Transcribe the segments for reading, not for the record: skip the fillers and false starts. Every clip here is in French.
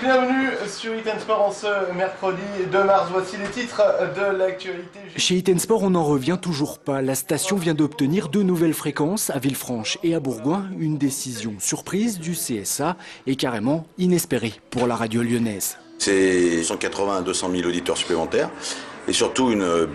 bienvenue sur Iten Sport en ce mercredi 2 mars. Voici les titres de l'actualité. Chez Iten Sport, on n'en revient toujours pas. La station vient d'obtenir 2 nouvelles fréquences à Villefranche et à Bourgoin. Une décision surprise du CSA et carrément inespérée pour la radio lyonnaise. C'est 180 à 200 000 auditeurs supplémentaires et surtout une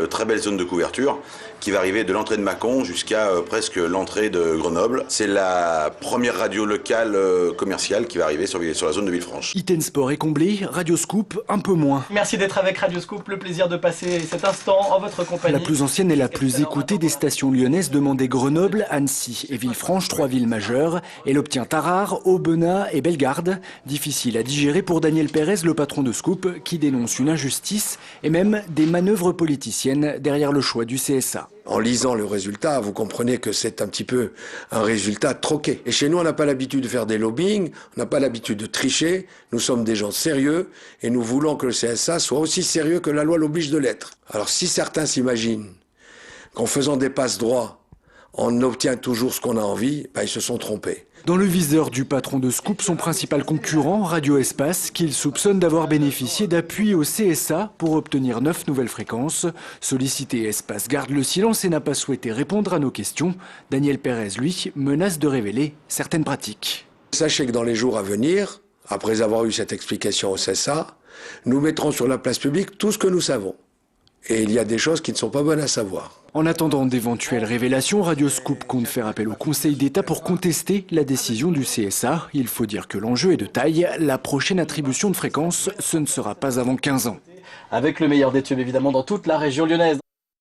très belle zone de couverture qui va arriver de l'entrée de Mâcon jusqu'à presque l'entrée de Grenoble. C'est la première radio locale commerciale qui va arriver sur la zone de Villefranche. Iten Sport est comblé, Radio Scoop un peu moins. Merci d'être avec Radio Scoop, le plaisir de passer cet instant en votre compagnie. La plus ancienne et la plus écoutée des stations lyonnaises demandait Grenoble, Annecy et Villefranche, 3 villes majeures. Elle obtient Tarare, Aubenas et Bellegarde. Difficile à digérer pour Daniel Pérez, le patron de Scoop, qui dénonce une injustice et même des manœuvres politiciennes derrière le choix du CSA. En lisant le résultat, vous comprenez que c'est un petit peu un résultat troqué. Et chez nous, on n'a pas l'habitude de faire des lobbying, on n'a pas l'habitude de tricher. Nous sommes des gens sérieux et nous voulons que le CSA soit aussi sérieux que la loi l'oblige de l'être. Alors si certains s'imaginent qu'en faisant des passe-droits, on obtient toujours ce qu'on a envie, ils se sont trompés. Dans le viseur du patron de Scoop, son principal concurrent, Radio Espace, qu'il soupçonne d'avoir bénéficié d'appui au CSA pour obtenir 9 nouvelles fréquences. Sollicité, Espace garde le silence et n'a pas souhaité répondre à nos questions. Daniel Pérez, lui, menace de révéler certaines pratiques. Sachez que dans les jours à venir, après avoir eu cette explication au CSA, nous mettrons sur la place publique tout ce que nous savons. Et il y a des choses qui ne sont pas bonnes à savoir. En attendant d'éventuelles révélations, Radio Scoop compte faire appel au Conseil d'État pour contester la décision du CSA. Il faut dire que l'enjeu est de taille. La prochaine attribution de fréquence, ce ne sera pas avant 15 ans. Avec le meilleur des tubes évidemment dans toute la région lyonnaise.